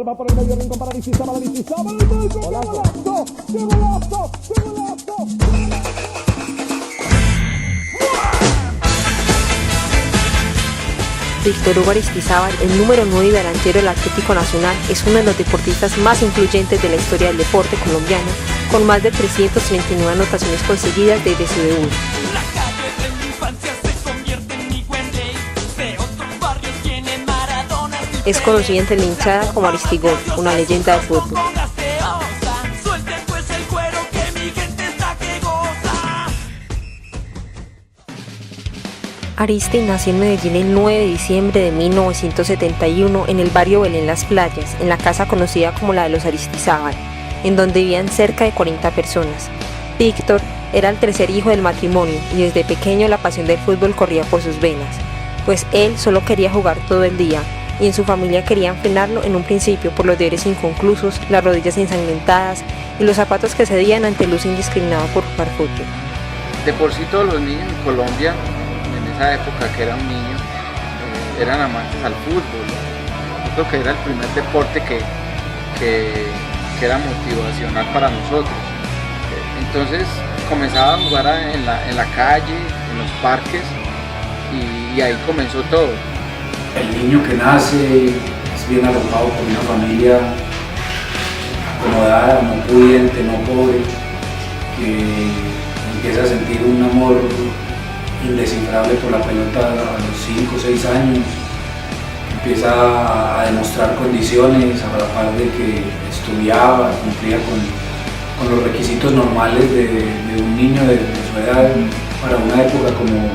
va por el medio rincón para Aristizábal, Aristizábal, ¡qué golazo! ¡Qué golazo! ¡Qué golazo! Víctor Hugo Aristizábal, el número 9 delantero del Atlético Nacional, es uno de los deportistas más influyentes de la historia del deporte colombiano, con más de 339 anotaciones conseguidas desde su debut. Es conocido entre la hinchada como Aristigol, una leyenda del fútbol. Aristi nació en Medellín el 9 de diciembre de 1971 en el barrio Belén Las Playas, en la casa conocida como la de los Aristizábal, en donde vivían cerca de 40 personas. Víctor era el tercer hijo del matrimonio y desde pequeño la pasión del fútbol corría por sus venas, pues él solo quería jugar todo el día y en su familia querían frenarlo en un principio por los deberes inconclusos, las rodillas ensangrentadas y los zapatos que cedían ante el uso indiscriminado por jugar fútbol. De por sí todos los niños en Colombia, en esa época que era un niño, eran amantes al fútbol. Yo creo que era el primer deporte que era motivacional para nosotros. Entonces comenzaba a jugar en la calle, en los parques, y ahí comenzó todo. El niño que nace es bien arropado por una familia acomodada, no pudiente, no pobre, que empieza a sentir un amor indescifrable por la pelota a los 5 o 6 años, empieza a demostrar condiciones, a la par de que estudiaba, cumplía con los requisitos normales de un niño de su edad para una época como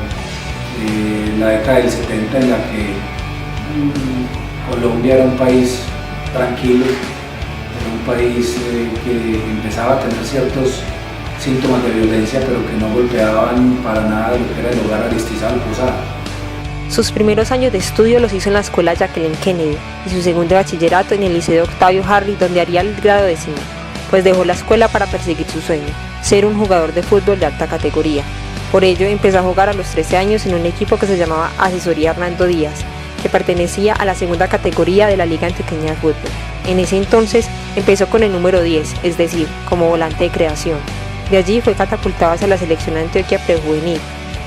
la década del 70 en la que Colombia era un país tranquilo, era un país que empezaba a tener ciertos síntomas de violencia, pero que no golpeaban para nada lo que era el hogar Aristizábal Posada. Sus primeros años de estudio los hizo en la escuela Jacqueline Kennedy y su segundo bachillerato en el Liceo Octavio Harry, donde haría el grado 10, pues dejó la escuela para perseguir su sueño, ser un jugador de fútbol de alta categoría. Por ello empezó a jugar a los 13 años en un equipo que se llamaba Asesoría Hernando Díaz, que pertenecía a la segunda categoría de la Liga Antioqueña de Fútbol. En ese entonces empezó con el número 10, es decir, como volante de creación. De allí fue catapultado hacia la selección Antioquia prejuvenil,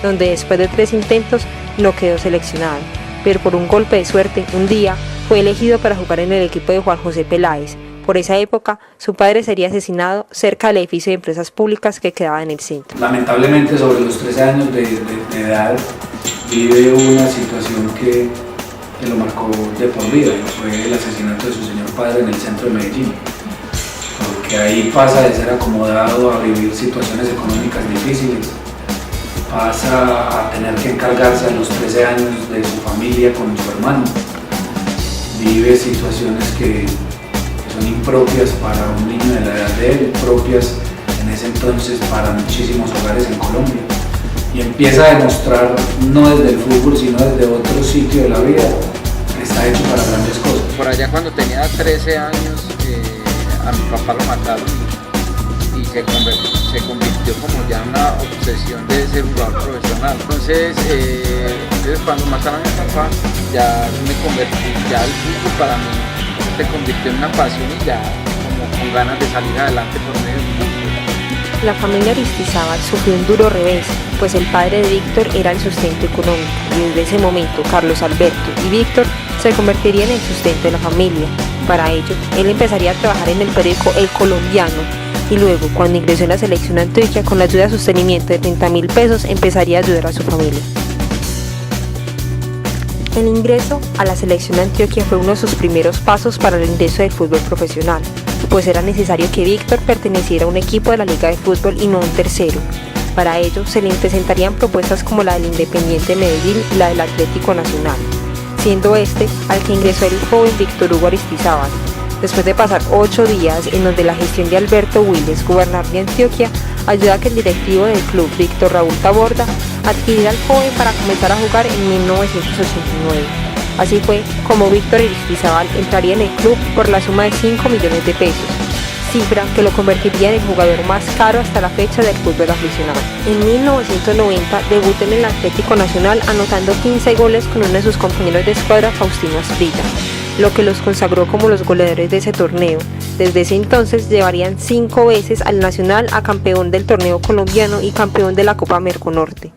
donde después de 3 intentos no quedó seleccionado, pero por un golpe de suerte, un día fue elegido para jugar en el equipo de Juan José Peláez. Por esa época, su padre sería asesinado cerca del edificio de empresas públicas que quedaba en el centro. Lamentablemente, sobre los 13 años de edad, vive una situación que lo marcó de por vida, fue el asesinato de su señor padre en el centro de Medellín, porque ahí pasa de ser acomodado a vivir situaciones económicas difíciles, pasa a tener que encargarse a los 13 años de su familia con su hermano, vive situaciones que son impropias para un niño de la edad de él, propias en ese entonces para muchísimos hogares en Colombia. Y empieza a demostrar, no desde el fútbol, sino desde otro sitio de la vida, que está hecho para grandes cosas. Por allá cuando tenía 13 años, a mi papá lo mataron y se convirtió como ya en una obsesión de ser jugador profesional. Entonces cuando mataron a mi papá, ya me convertí, ya el fútbol para mí se convirtió en una pasión y ya como con ganas de salir adelante por medio del fútbol. La familia Aristizábal sufrió un duro revés, pues el padre de Víctor era el sustento económico y desde ese momento Carlos Alberto y Víctor se convertirían en el sustento de la familia. Para ello, él empezaría a trabajar en el periódico El Colombiano y luego, cuando ingresó en la selección Antioquia, con la ayuda de sostenimiento de 30.000 pesos, empezaría a ayudar a su familia. El ingreso a la selección Antioquia fue uno de sus primeros pasos para el ingreso del fútbol profesional, pues era necesario que Víctor perteneciera a un equipo de la Liga de Fútbol y no a un tercero. Para ello se le presentarían propuestas como la del Independiente Medellín y la del Atlético Nacional, siendo este al que ingresó el joven Víctor Hugo Aristizábal. Después de pasar 8 días en donde la gestión de Alberto Willes, gobernador de Antioquia, ayudó a que el directivo del club, Víctor Raúl Taborda, adquiriera al joven para comenzar a jugar en 1989. Así fue como Víctor Aristizábal entraría en el club por la suma de 5 millones de pesos, cifra que lo convertiría en el jugador más caro hasta la fecha del fútbol aficionado. En 1990 debutó en el Atlético Nacional anotando 15 goles con uno de sus compañeros de escuadra, Faustino Asprilla. lo que los consagró como los goleadores de ese torneo. Desde ese entonces llevarían 5 veces al Nacional a campeón del torneo colombiano y campeón de la Copa Merconorte.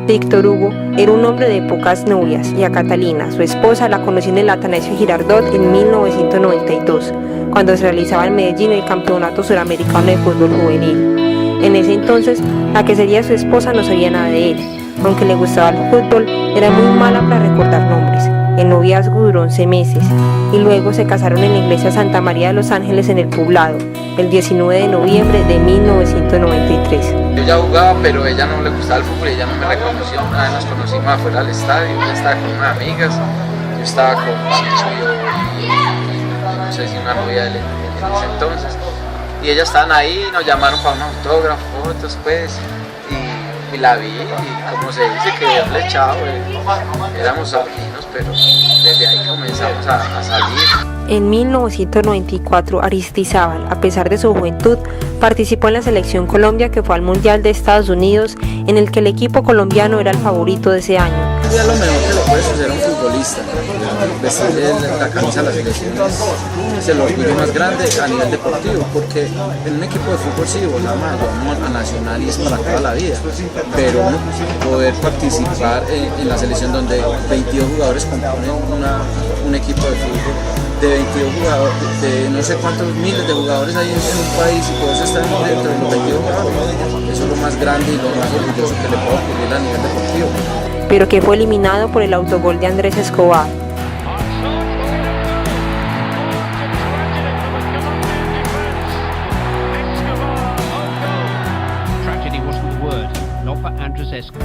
Víctor Hugo era un hombre de pocas novias y a Catalina, su esposa, la conoció en el Atanasio Girardot en 1992, cuando se realizaba en Medellín el Campeonato Suramericano de Fútbol Juvenil. En ese entonces, la que sería su esposa no sabía nada de él. Aunque le gustaba el fútbol, era muy mala para recordar nombres. El noviazgo duró 11 meses y luego se casaron en la iglesia Santa María de los Ángeles en el Poblado, el 19 de noviembre de 1993. Yo ya jugaba, pero ella no le gustaba el fútbol, ella no me reconoció. Una vez nos conocimos afuera del estadio, ella estaba con unas amigas, yo estaba con Chicho y no sé si una novia de él en ese entonces. Y ellas estaban ahí, nos llamaron para un autógrafo, fotos pues. Y la vi, y como se dice, que Dios le echaba, éramos sobrinos, pero desde ahí comenzamos a salir. En 1994, Aristizábal, a pesar de su juventud, participó en la Selección Colombia, que fue al Mundial de Estados Unidos, en el que el equipo colombiano era el favorito de ese año. Ya lo mejor que le puede suceder a un futbolista, vestir la camisa de la selección es el orgullo más grande a nivel deportivo, porque en un equipo de fútbol sí volamos a Nacional y es para toda la vida, pero poder participar en la selección donde 22 jugadores componen un equipo de fútbol, de 22 jugadores, de no sé cuántos miles de jugadores hay en un país y poder estar dentro de los 22 jugadores, eso es lo más grande y lo más orgulloso que le puede ocurrir a nivel deportivo. Pero que fue eliminado por el autogol de Andrés Escobar.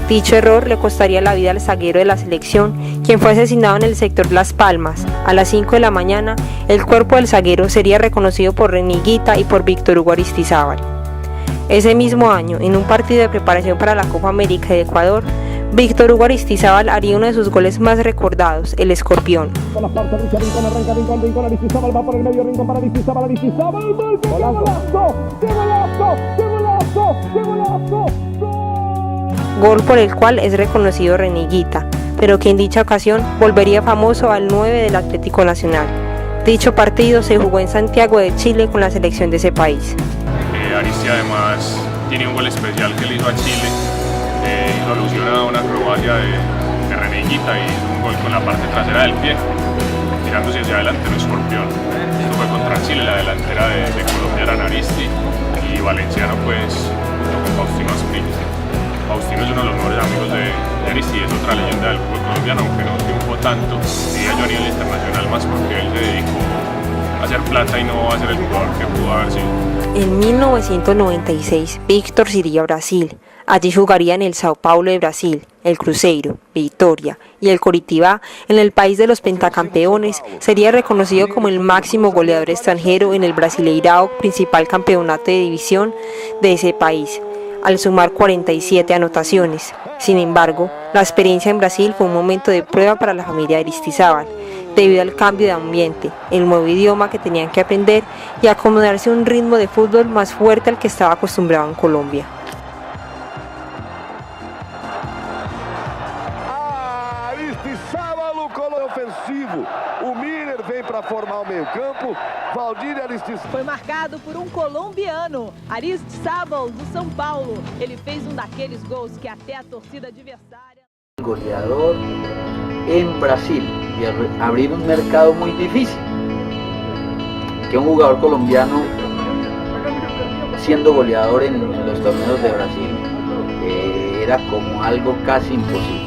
Dicho error le costaría la vida al zaguero de la selección, quien fue asesinado en el sector Las Palmas. A las 5 de la mañana, el cuerpo del zaguero sería reconocido por Reneguita y por Víctor Hugo Aristizábal. Ese mismo año, en un partido de preparación para la Copa América de Ecuador, Víctor Hugo Aristizábal haría uno de sus goles más recordados, el Escorpión. Con las partes, Rincón arranca, Rincón, Aristizábal va por el medio, Rincón para Aristizábal, ¡qué golazo! ¡Qué golazo! ¡Qué golazo! ¡Qué golazo! Gol por el cual es reconocido Reneguita, pero que en dicha ocasión volvería famoso al 9 del Atlético Nacional. Dicho partido se jugó en Santiago de Chile con la selección de ese país. Aristi además tiene un gol especial que le hizo a Chile, hizo alusión a una acrobacia de Reneguita y hizo un gol con la parte trasera del pie, tirándose hacia adelante un escorpión. Esto fue contra Chile, la delantera de Colombia era Aristi y Valenciano pues junto con Faustino Asprilla. Faustino es uno de los mejores amigos de Aristi, es otra leyenda del fútbol colombiano, aunque no triunfó tanto, diría yo a nivel internacional, más porque él se dedicó a hacer plata y no a ser el jugador que pudo haber sido. En 1996, Víctor se iría a Brasil. Allí jugaría en el Sao Paulo de Brasil, el Cruzeiro, Vitória y el Coritiba. En el país de los pentacampeones, sería reconocido como el máximo goleador extranjero en el Brasileirao, principal campeonato de división de ese país, al sumar 47 anotaciones. Sin embargo, la experiencia en Brasil fue un momento de prueba para la familia de Aristizábal, debido al cambio de ambiente, el nuevo idioma que tenían que aprender y acomodarse a un ritmo de fútbol más fuerte al que estaba acostumbrado en Colombia. Aristizábal, colo ofensivo. O Miller vem para formar o meio-campo. Valdir Aristizábal. Foi marcado por um colombiano, Aristizábal, do São Paulo. Ele fez um daqueles gols que até a torcida adversária. Goleador en Brasil y abrir un mercado muy difícil. Que un jugador colombiano siendo goleador en los torneos de Brasil era como algo casi imposible.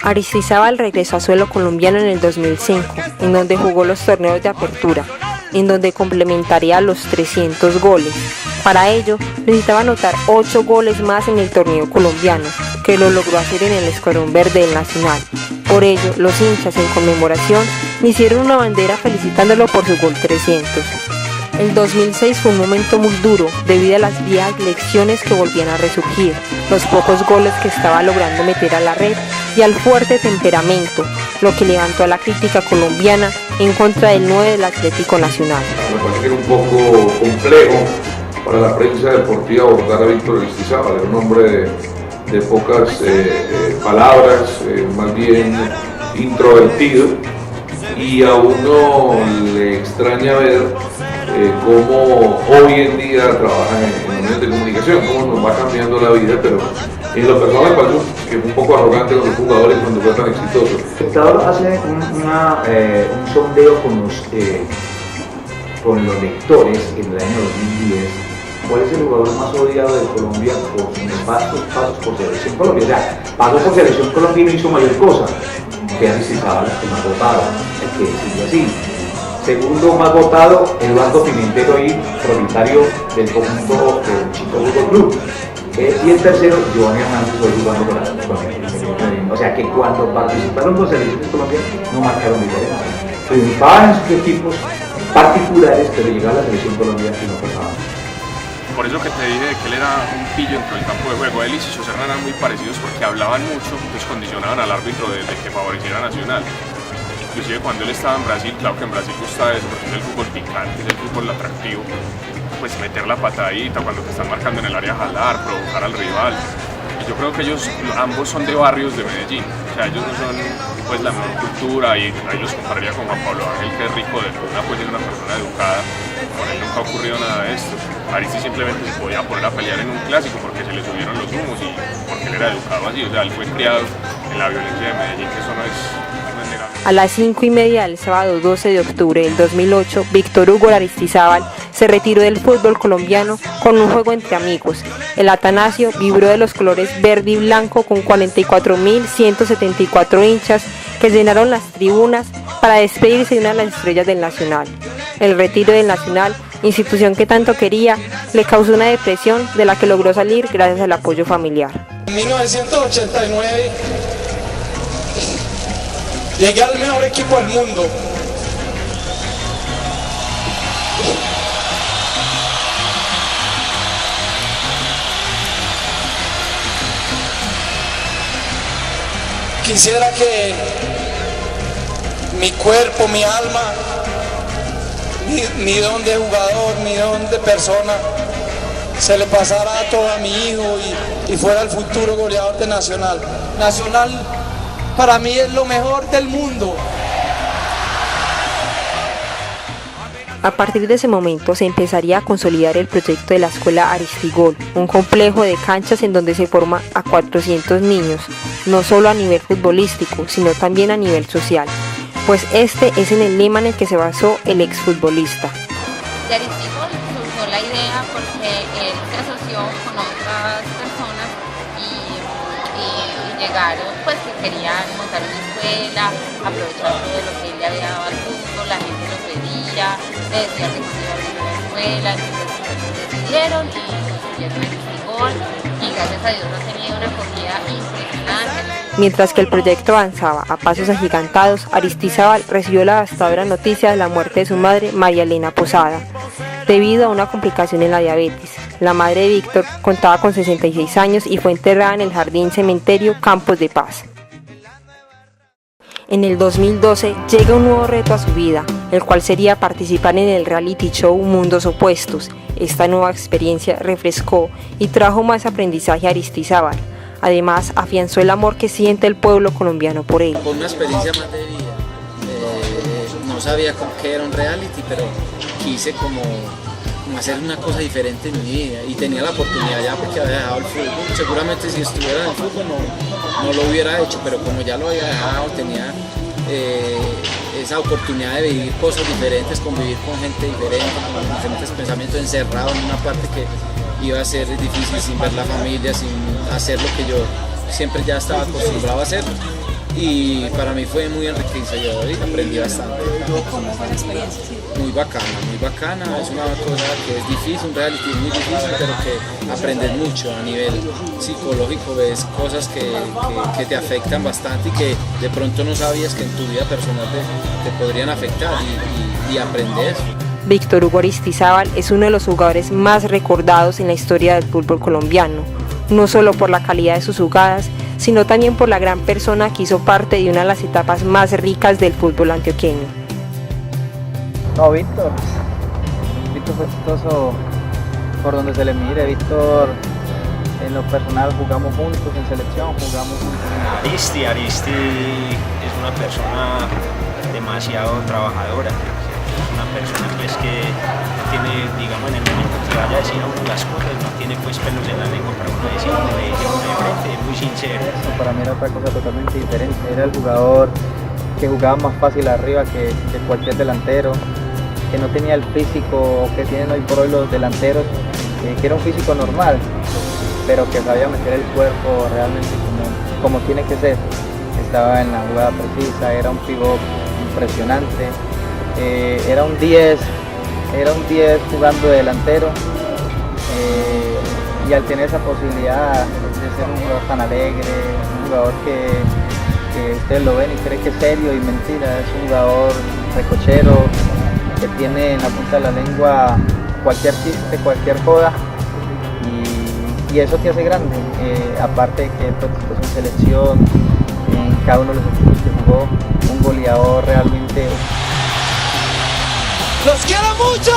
Aristizábal regresó a suelo colombiano en el 2005, en donde jugó los torneos de apertura, en donde complementaría los 300 goles. Para ello, necesitaba anotar 8 goles más en el torneo colombiano, que lo logró hacer en el escuadrón verde del Nacional. Por ello, los hinchas en conmemoración le hicieron una bandera felicitándolo por su gol 300. El 2006 fue un momento muy duro debido a las viejas lecciones que volvían a resurgir, los pocos goles que estaba logrando meter a la red y al fuerte temperamento, lo que levantó a la crítica colombiana en contra del 9 del Atlético Nacional. Me parece que era un poco complejo para la prensa deportiva abordar a Víctor Aristizábal, era un hombre de pocas palabras, más bien introvertido, y a uno le extraña ver cómo hoy en día trabaja en medios de comunicación, cómo nos va cambiando la vida, pero en lo personal parece que es un poco arrogante con los jugadores cuando fue tan exitoso. El espectador hace un sondeo con los lectores en el año 2010. ¿Cuál es el jugador más odiado de Colombia por sus nefastos pasos por Selección Colombia? O sea, pasó por Selección Colombia y no hizo mayor cosa. Que anticipaba el más votado, el que decía así. Segundo más votado, Eduardo Pimentel, hoy propietario del conjunto del Chico Fútbol Club. Y el tercero, Giovanni Hernández, hoy jugando con la. O sea que cuando participaron con Selección Colombia no marcaron diferencia. Triunfaban en sus equipos particulares, pero llegaba a la Selección Colombia y no pasaba. Por eso que te dije de que él era un pillo dentro del campo de juego. Él y Chicho Serna eran muy parecidos porque hablaban mucho, pues condicionaban al árbitro de que favoreciera a Nacional. Inclusive cuando él estaba en Brasil, claro que en Brasil gusta eso, porque es el fútbol picante, es el fútbol atractivo. Pues meter la patadita cuando te están marcando en el área, jalar, provocar al rival. Y yo creo que ellos ambos son de barrios de Medellín. O sea, ellos no son pues la mejor cultura, y ahí los compararía con Juan Pablo Ángel, que es rico de cuna, pues es una persona educada. Con él nunca ha ocurrido nada de esto. Aristi simplemente se podía poner a pelear en un clásico porque se le subieron los humos y porque él era educado así. O sea, él fue criado en la violencia de Medellín, que eso no es negable. A las 5:30 del sábado 12 de octubre del 2008, Víctor Hugo Aristizábal se retiró del fútbol colombiano con un juego entre amigos. El Atanasio vibró de los colores verde y blanco con 44.174 hinchas que llenaron las tribunas para despedirse de una de las estrellas del Nacional. El retiro del Nacional, institución que tanto quería, le causó una depresión de la que logró salir gracias al apoyo familiar. En 1989 llegué al mejor equipo del mundo. Quisiera que mi cuerpo, mi alma, mi don de jugador, mi don de persona, se le pasara a todo a mi hijo y fuera el futuro goleador de Nacional. Nacional para mí es lo mejor del mundo. A partir de ese momento se empezaría a consolidar el proyecto de la Escuela Aristigol, un complejo de canchas en donde se forma a 400 niños, no solo a nivel futbolístico, sino también a nivel social, pues este es en el lema en el que se basó el exfutbolista. De Aristigol surgió la idea porque él se asoció con otras personas y llegaron, pues que querían montar una escuela, aprovechar todo lo que él le había dado al fútbol, la gente lo pedía, le decía que cuando iba a abrir una escuela, entonces decidieron y construyeron Aristigol y gracias a Dios ha tenido una acogida impresionante. Mientras que el proyecto avanzaba a pasos agigantados, Aristizábal recibió la devastadora noticia de la muerte de su madre, María Elena Posada, debido a una complicación en la diabetes. La madre de Víctor contaba con 66 años y fue enterrada en el Jardín Cementerio Campos de Paz. En el 2012 llega un nuevo reto a su vida, el cual sería participar en el reality show Mundos Opuestos. Esta nueva experiencia refrescó y trajo más aprendizaje a Aristizábal. Además, afianzó el amor que siente el pueblo colombiano por él. Con una experiencia más de vida. No sabía qué era un reality, pero quise como hacer una cosa diferente en mi vida y tenía la oportunidad ya porque había dejado el fútbol. Seguramente si estuviera en el fútbol no lo hubiera hecho, pero como ya lo había dejado tenía esa oportunidad de vivir cosas diferentes, convivir con gente diferente, con diferentes pensamientos, encerrado en una parte que iba a ser difícil sin ver la familia, sin hacer lo que yo siempre ya estaba acostumbrado a hacer. Y para mí fue muy enriquecedor y aprendí bastante. ¿Cómo fue la experiencia? Muy bacana, es una cosa que es difícil, un reality muy difícil, pero que aprendes mucho a nivel psicológico, ves cosas que te afectan bastante y que de pronto no sabías que en tu vida personal te podrían afectar y aprendes. Víctor Hugo Aristizábal es uno de los jugadores más recordados en la historia del fútbol colombiano, no solo por la calidad de sus jugadas, sino también por la gran persona que hizo parte de una de las etapas más ricas del fútbol antioqueño. No, Víctor fue exitoso por donde se le mire. Víctor En lo personal jugamos juntos en selección, jugamos juntos. Aristi es una persona demasiado trabajadora, es una persona pues que tiene, digamos, en el momento que vaya a decir a uno las cosas, no tiene pues pelos en la lengua para uno decir uno de frente, es muy sincero. Para mí era otra cosa totalmente diferente, era el jugador que jugaba más fácil arriba que cualquier delantero, que no tenía el físico que tienen hoy por hoy los delanteros, que era un físico normal, pero que sabía meter el cuerpo realmente como tiene que ser. Estaba en la jugada precisa, era un pivot impresionante, era un 10 jugando de delantero, y al tener esa posibilidad de ser un jugador tan alegre, un jugador que ustedes lo ven y creen que es serio y mentira, es un jugador recochero, que tiene en la punta de la lengua cualquier chiste, cualquier joda, y eso te hace grande, aparte de que pues, en selección, en cada uno de los equipos que jugó, un goleador realmente. ¡Los quiero mucho!